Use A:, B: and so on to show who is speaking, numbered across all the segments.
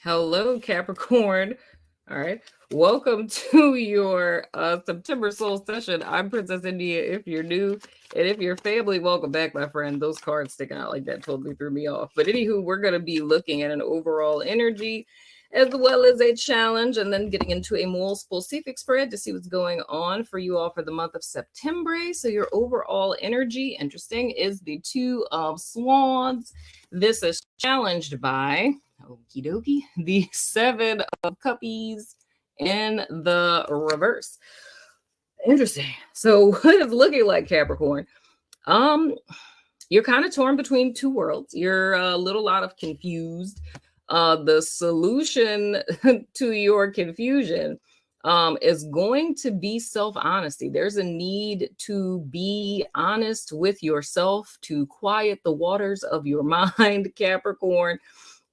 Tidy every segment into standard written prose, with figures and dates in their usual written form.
A: Hello, Capricorn. All right. Welcome to your September soul session. I'm Princess India. If you're new and if you're family, welcome back, my friend. Those cards sticking out like that totally threw me off. But anywho, we're going to be looking at an overall energy as well as a challenge and then getting into a more specific spread to see what's going on for you all for the month of September. So your overall energy, interesting, is the Two of Swords. This is challenged by okie dokie, the Seven of Cuppies in the reverse. Interesting. So what is looking like, Capricorn? You're kind of torn between two worlds. You're a little out of confused. The solution to your confusion is going to be self-honesty. There's a need to be honest with yourself, to quiet the waters of your mind, Capricorn,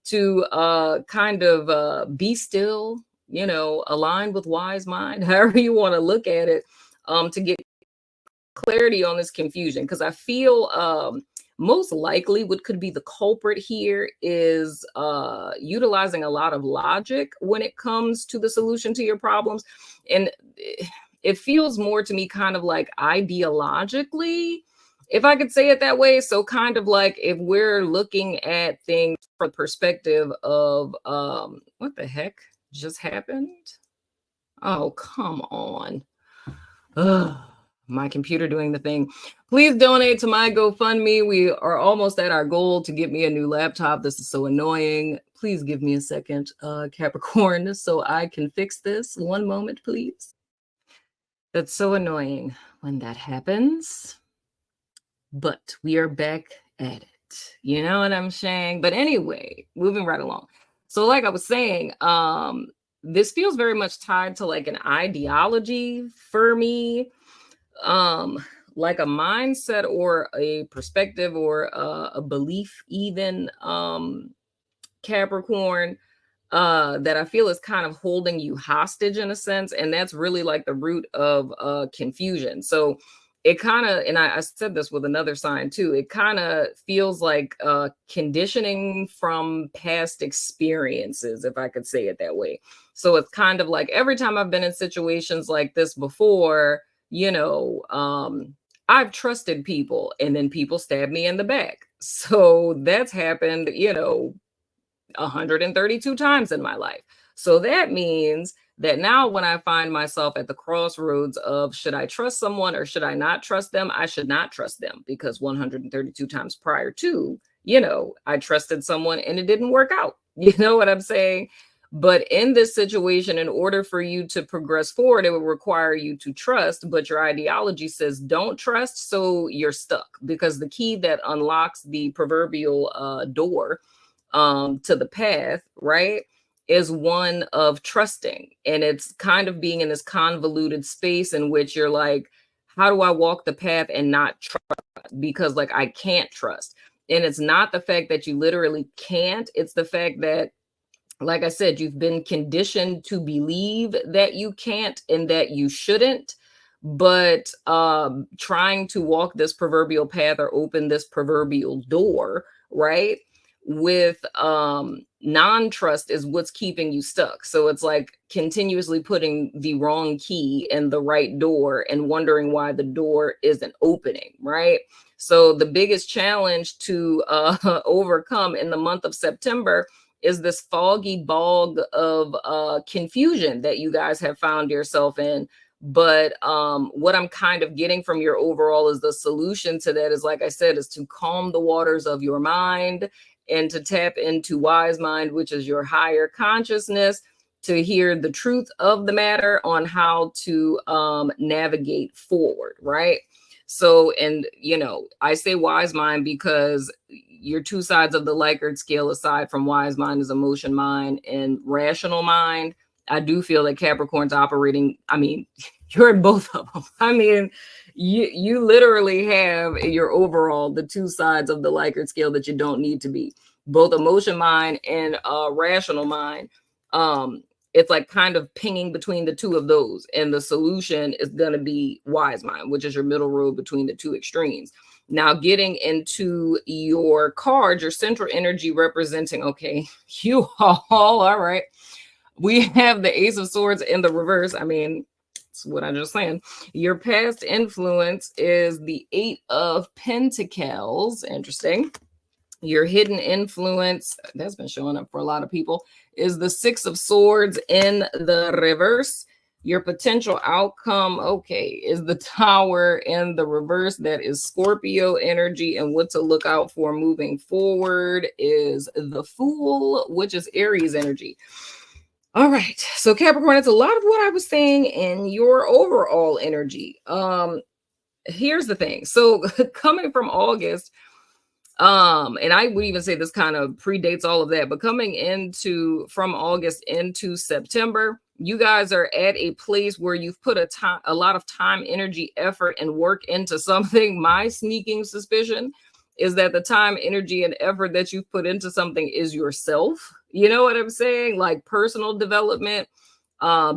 A: to kind of be still, aligned with wise mind, however you want to look at it, to get clarity on this confusion. Because I feel most likely what could be the culprit here is utilizing a lot of logic when it comes to the solution to your problems. And it feels more to me kind of like ideologically, if I could say it that way. So kind of like if we're looking at things from the perspective of what the heck just happened? Oh, come on. Ugh, my computer doing the thing. Please donate to my GoFundMe. We are almost at our goal to get me a new laptop. This is so annoying. Please give me a second, Capricorn, so I can fix this. One moment, please. That's so annoying when that happens. But we are back at it. You know what I'm saying? But anyway, moving right along. So like I was saying, this feels very much tied to like an ideology for me, like a mindset or a perspective or a belief even, Capricorn, that I feel is kind of holding you hostage in a sense. And that's really like the root of confusion. So it kind of, and I said this with another sign too, it kind of feels like conditioning from past experiences, if I could say it that way. So it's kind of like every time I've been in situations like this before, I've trusted people and then people stab me in the back. So that's happened, 132 times in my life. So that means that now when I find myself at the crossroads of should I trust someone or should I not trust them, I should not trust them, because 132 times prior to, I trusted someone and it didn't work out. You know what I'm saying? But in this situation, in order for you to progress forward, it would require you to trust, but your ideology says don't trust. So you're stuck, because the key that unlocks the proverbial door to the path, right, is one of trusting. And it's kind of being in this convoluted space in which you're like, how do I walk the path and not trust? Because like I can't trust. And it's not the fact that you literally can't, it's the fact that, like I said, you've been conditioned to believe that you can't and that you shouldn't. But trying to walk this proverbial path or open this proverbial door, right, with non-trust is what's keeping you stuck. So it's like continuously putting the wrong key in the right door and wondering why the door isn't opening, right? So the biggest challenge to overcome in the month of September is this foggy bog of confusion that you guys have found yourself in. But what I'm kind of getting from your overall is the solution to that is, like I said, is to calm the waters of your mind and to tap into wise mind, which is your higher consciousness, to hear the truth of the matter on how to navigate forward, right? So, and, I say wise mind because your two sides of the Likert scale, aside from wise mind, is emotion mind and rational mind. I do feel that Capricorn's operating, you're in both of them. You literally have your overall, the two sides of the Likert scale that you don't need to be, both emotion mind and rational mind. It's like kind of pinging between the two of those. And the solution is going to be wise mind, which is your middle road between the two extremes. Now, getting into your card, your central energy representing, okay, you all right. We have the Ace of Swords in the reverse. I mean, that's what I'm just saying. Your past influence is the Eight of Pentacles. Interesting. Your hidden influence, that's been showing up for a lot of people, is the Six of Swords in the reverse. Your potential outcome, okay, is the Tower in the reverse. That is Scorpio energy. And what to look out for moving forward is the Fool, which is Aries energy. All right. So Capricorn, it's a lot of what I was saying in your overall energy. Here's the thing. So coming from August, and I would even say this kind of predates all of that, but coming into from August into September, you guys are at a place where you've put a lot of time, energy, effort, and work into something. My sneaking suspicion is that the time, energy, and effort that you've put into something is yourself. You know what I'm saying? Like personal development,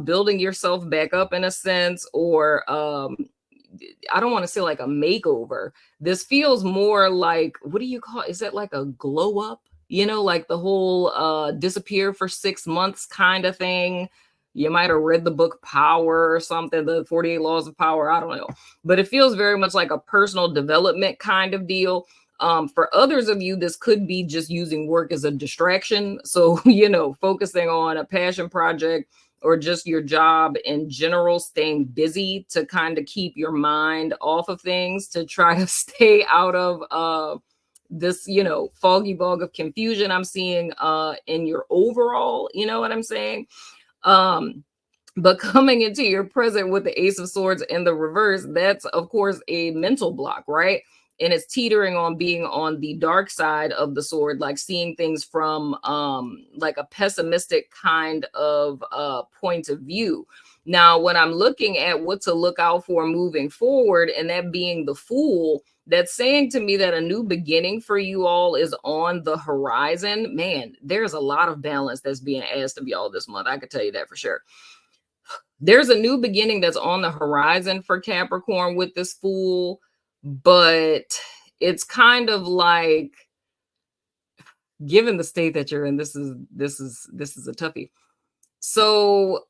A: building yourself back up in a sense, or I don't want to say like a makeover. This feels more like, what do you call it? Is that like a glow up? You know, like the whole disappear for 6 months kind of thing. You might have read the book Power or something, the 48 Laws of Power. I don't know. But it feels very much like a personal development kind of deal. For others of you, this could be just using work as a distraction. So, you know, focusing on a passion project or just your job in general, staying busy to kind of keep your mind off of things, to try to stay out of this, you know, foggy bog of confusion I'm seeing in your overall, you know what I'm saying? But coming into your present with the Ace of Swords in the reverse, that's of course a mental block, right? And it's teetering on being on the dark side of the sword, like seeing things from like a pessimistic kind of point of view. Now, when I'm looking at what to look out for moving forward, and that being the Fool, that's saying to me that a new beginning for you all is on the horizon. Man, there's a lot of balance that's being asked of y'all this month. I could tell you that for sure. There's a new beginning that's on the horizon for Capricorn with this Fool, but it's kind of like, given the state that you're in, this is a toughie. So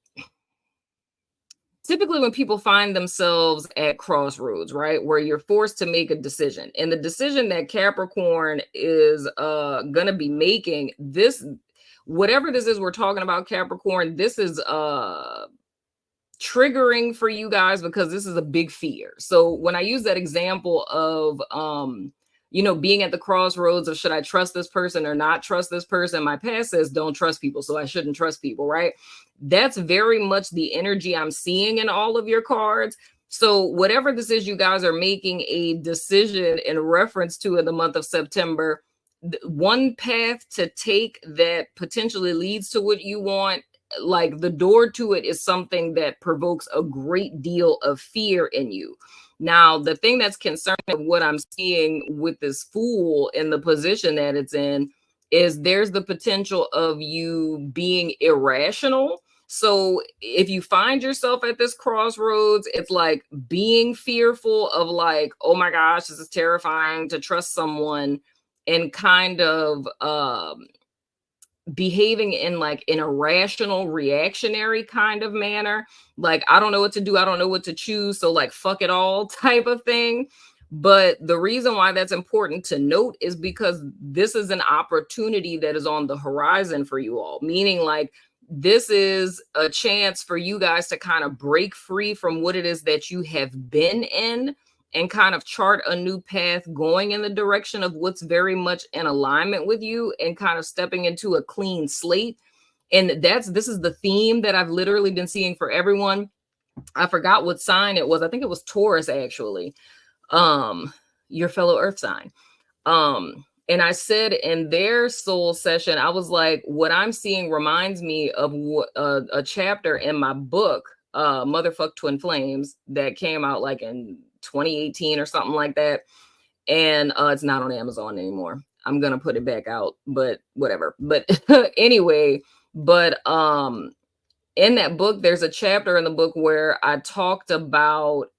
A: typically when people find themselves at crossroads, right, where you're forced to make a decision, and the decision that Capricorn is gonna be making, this, whatever this is we're talking about, Capricorn, this is triggering for you guys because this is a big fear. So when I use that example of you know, being at the crossroads of should I trust this person or not trust this person, my past says don't trust people, so I shouldn't trust people, right? That's very much the energy I'm seeing in all of your cards. So whatever this is you guys are making a decision in reference to in the month of September, one path to take that potentially leads to what you want, like the door to it is something that provokes a great deal of fear in you. Now, the thing that's concerning of what I'm seeing with this Fool in the position that it's in is there's the potential of you being irrational. So if you find yourself at this crossroads, it's like being fearful of like, oh my gosh, this is terrifying to trust someone, and kind of behaving in like an irrational, reactionary kind of manner. Like, I don't know what to do. I don't know what to choose. So like, fuck it all type of thing. But the reason why that's important to note is because this is an opportunity that is on the horizon for you all, meaning like this is a chance for you guys to kind of break free from what it is that you have been in and kind of chart a new path going in the direction of what's very much in alignment with you, and kind of stepping into a clean slate. And this is the theme that I've literally been seeing for everyone. I forgot what sign it was. I think it was Taurus, actually, your fellow earth sign. And I said in their soul session, I was like, what I'm seeing reminds me of a chapter in my book, Motherfuck Twin Flames, that came out like in 2018 or something like that. And it's not on Amazon anymore. I'm going to put it back out, but whatever. But anyway, but in that book, there's a chapter in the book where I talked about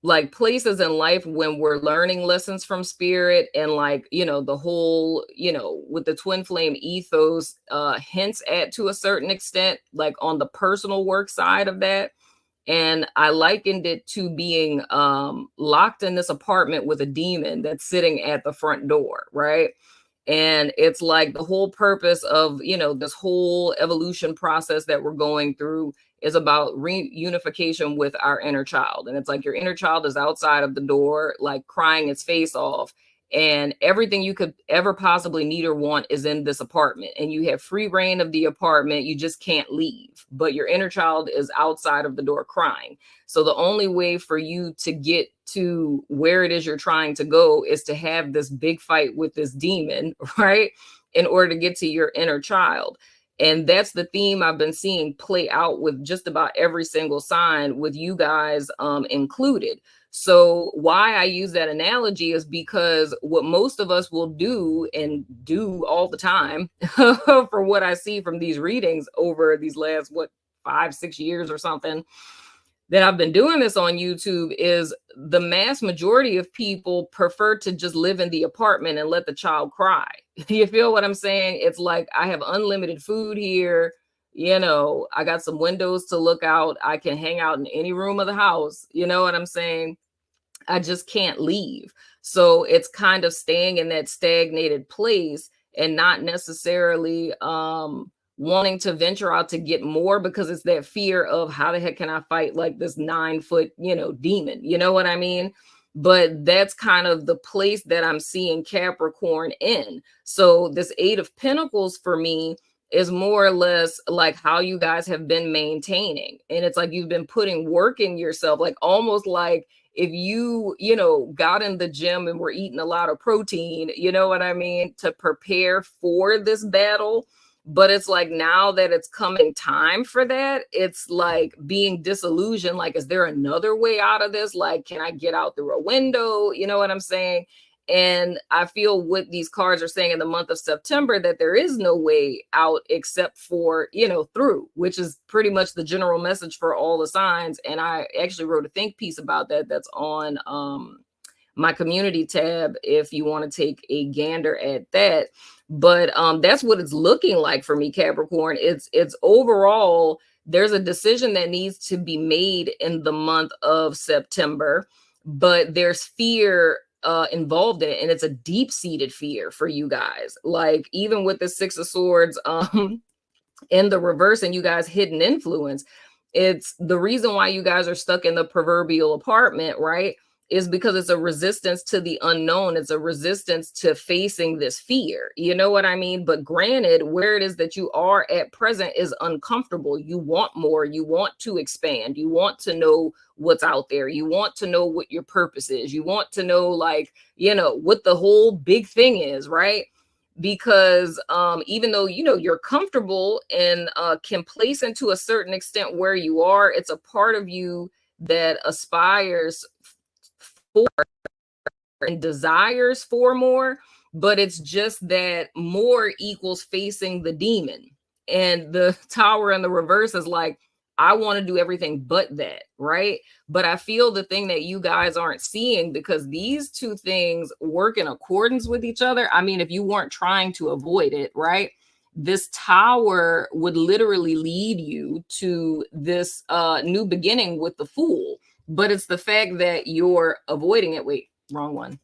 A: like places in life when we're learning lessons from spirit, and like, you know, the whole, you know, with the twin flame ethos, hints at to a certain extent, like on the personal work side of that. And I likened it to being locked in this apartment with a demon that's sitting at the front door, right? And it's like the whole purpose of, you know, this whole evolution process that we're going through is about reunification with our inner child. And it's like your inner child is outside of the door, like crying its face off. And everything you could ever possibly need or want is in this apartment. And you have free reign of the apartment. You just can't leave. But your inner child is outside of the door crying. So the only way for you to get to where it is you're trying to go is to have this big fight with this demon, right? In order to get to your inner child. And that's the theme I've been seeing play out with just about every single sign, with you guys included. So why I use that analogy is because what most of us will do, and do all the time, for what I see from these readings over these last, 5-6 years or something, that I've been doing this on YouTube, is the mass majority of people prefer to just live in the apartment and let the child cry. You feel what I'm saying? It's like, I have unlimited food here. You know, I got some windows to look out. I can hang out in any room of the house. You know what I'm saying? I just can't leave. So it's kind of staying in that stagnated place and not necessarily wanting to venture out to get more, because it's that fear of, how the heck can I fight like this 9-foot, you know, demon? You know what I mean? But that's kind of the place that I'm seeing Capricorn in. So this 8 of Pentacles for me is more or less like how you guys have been maintaining. And it's like you've been putting work in yourself, like almost like if you, you know, got in the gym and were eating a lot of protein, you know what I mean, to prepare for this battle. But it's like, now that it's coming time for that, it's like being disillusioned. Like, is there another way out of this? Like, can I get out through a window? You know what I'm saying? And I feel what these cards are saying in the month of September, that there is no way out except for, you know, through, which is pretty much the general message for all the signs. And I actually wrote a think piece about that. That's on my community tab, if you want to take a gander at that. But that's what it's looking like for me, Capricorn. It's overall, there's a decision that needs to be made in the month of September, but there's fear involved in it, and it's a deep-seated fear for you guys. Like, even with the 6 of Swords in the reverse, and you guys hidden influence, it's the reason why you guys are stuck in the proverbial apartment, right? Is because it's a resistance to the unknown. It's a resistance to facing this fear. You know what I mean? But granted, where it is that you are at present is uncomfortable. You want more. You want to expand. You want to know what's out there. You want to know what your purpose is. You want to know, like, you know, what the whole big thing is, right? Because even though, you know, you're comfortable and can place into a certain extent where you are, it's a part of you that aspires for and desires for more, but it's just that more equals facing the demon. And the Tower in the reverse is like, I want to do everything but that, right? But I feel the thing that you guys aren't seeing, because these two things work in accordance with each other. I mean, if you weren't trying to avoid it, right? This Tower would literally lead you to this new beginning with the Fool. But it's the fact that you're avoiding it. Wait, wrong one.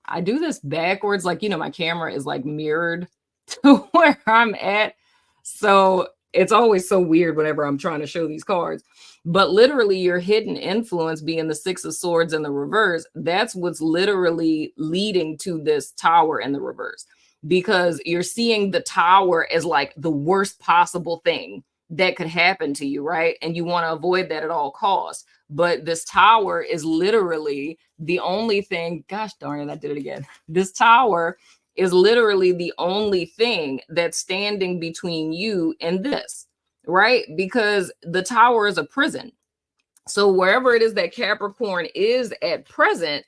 A: I do this backwards. Like, you know, my camera is like mirrored to where I'm at. So it's always so weird whenever I'm trying to show these cards. But literally, your hidden influence being the 6 of Swords in the reverse, that's what's literally leading to this Tower in the reverse. Because you're seeing the Tower as like the worst possible thing that could happen to you, right? And you want to avoid that at all costs. But this Tower is literally the only thing, gosh darn it, I did it again. This Tower is literally the only thing that's standing between you and this, right? Because the Tower is a prison. So wherever it is that Capricorn is at present,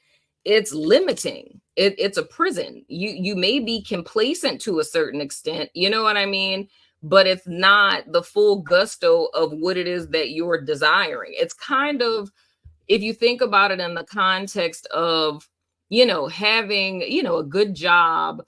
A: it's limiting. It's a prison. You may be complacent to a certain extent, you know what I mean? But it's not the full gusto of what it is that you're desiring. It's kind of, if you think about it in the context of, you know, having, you know, a good job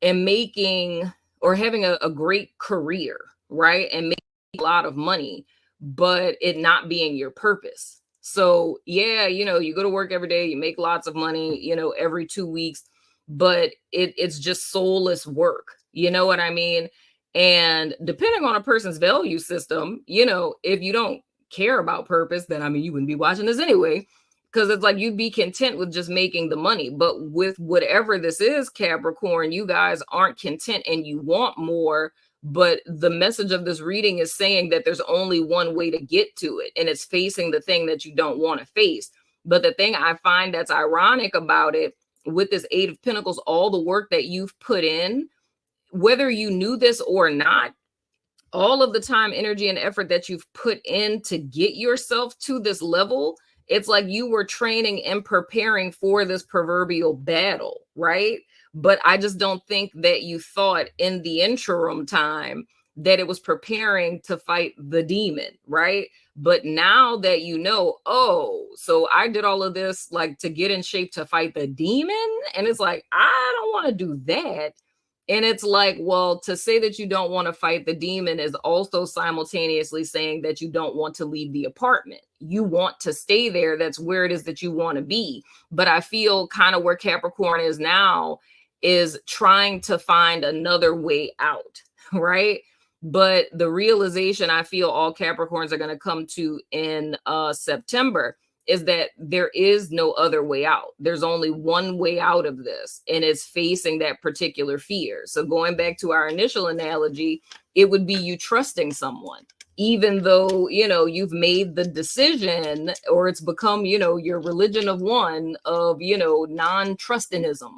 A: and making or having a great career, right? And making a lot of money, but it not being your purpose. So, yeah, you know, you go to work every day, you make lots of money, you know, every 2 weeks, but it's just soulless work. You know what I mean? And depending on a person's value system, you know, if you don't care about purpose, then I mean, you wouldn't be watching this anyway, because it's like you'd be content with just making the money. But with whatever this is, Capricorn, you guys aren't content and you want more. But the message of this reading is saying that there's only one way to get to it, and it's facing the thing that you don't want to face. But the thing I find that's ironic about it, with this Eight of Pentacles, all the work that you've put in, whether you knew this or not, all of the time, energy, and effort that you've put in to get yourself to this level, it's like you were training and preparing for this proverbial battle, right? But I just don't think that you thought in the interim time that it was preparing to fight the demon, right? But now that you know, oh, so I did all of this like to get in shape to fight the demon. And it's like, I don't want to do that. And it's like, well, to say that you don't want to fight the demon is also simultaneously saying that you don't want to leave the apartment. You want to stay there. That's where it is that you want to be. But I feel kind of where Capricorn is now is trying to find another way out, right? But the realization I feel all Capricorns are going to come to in September is that there is no other way out. There's only one way out of this, and it's facing that particular fear. So going back to our initial analogy, it would be you trusting someone, even though, you know, you've made the decision, or it's become, you know, your religion of one of, you know, non-trustinism.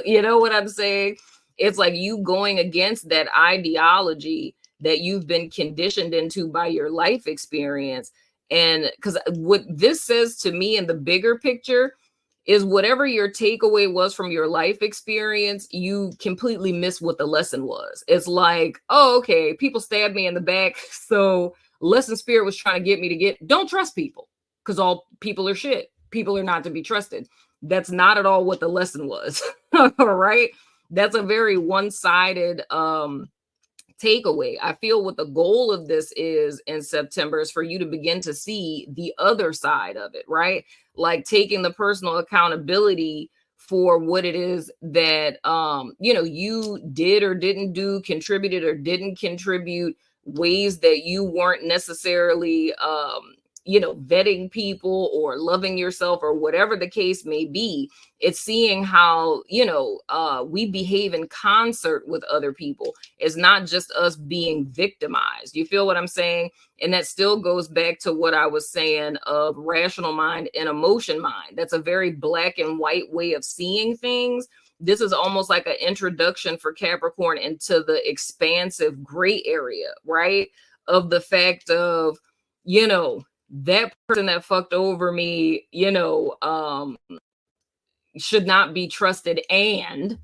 A: You know what I'm saying? It's like you going against that ideology that you've been conditioned into by your life experience. And because what this says to me in the bigger picture is whatever your takeaway was from your life experience, you completely miss what the lesson was. It's like, oh, okay, people stabbed me in the back. So lesson spirit was trying to get me to don't trust people, because all people are shit. People are not to be trusted. That's not at all what the lesson was. All right. That's a very one-sided takeaway. I feel what the goal of this is in September is for you to begin to see the other side of it, right? Like taking the personal accountability for what it is that you know, you did or didn't do, contributed or didn't contribute, ways that you weren't necessarily you know, vetting people or loving yourself or whatever the case may be. It's seeing how, you know, we behave in concert with other people. It's not just us being victimized. You feel what I'm saying? And that still goes back to what I was saying of rational mind and emotion mind. That's a very black and white way of seeing things. This is almost like an introduction for Capricorn into the expansive gray area, right? Of the fact of, you know, that person that fucked over me, you know, should not be trusted. And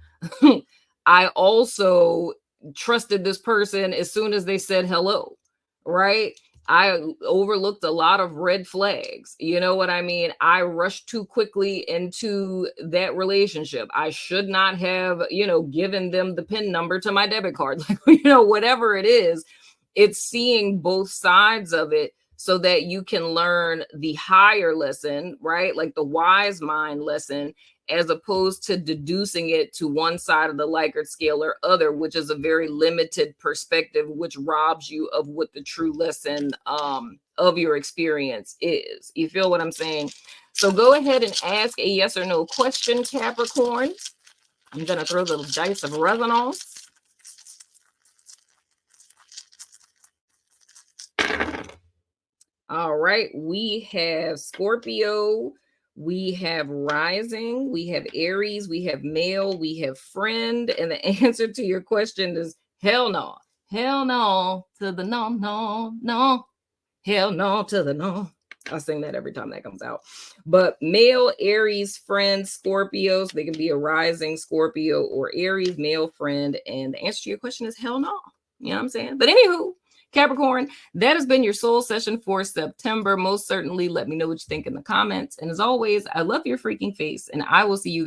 A: I also trusted this person as soon as they said hello, right? I overlooked a lot of red flags. You know what I mean? I rushed too quickly into that relationship. I should not have, you know, given them the PIN number to my debit card. Like, you know, whatever it is, it's seeing both sides of it, so that you can learn the higher lesson, right? Like the wise mind lesson, as opposed to deducing it to one side of the Likert scale or other, which is a very limited perspective, which robs you of what the true lesson of your experience is. You feel what I'm saying? So go ahead and ask a yes or no question, Capricorn. I'm going to throw the dice of resonance. All right, we have Scorpio, we have rising, we have Aries, we have male, we have friend, and the answer to your question is hell no. Hell no to the no, no, no. Hell no to the no. I sing that every time that comes out. But male, Aries, friend, Scorpios, they can be a rising Scorpio or Aries, male, friend, and the answer to your question is hell no. You know what I'm saying? But anywho, Capricorn, that has been your soul session for September. Most certainly, let me know what you think in the comments. And as always, I love your freaking face, and I will see you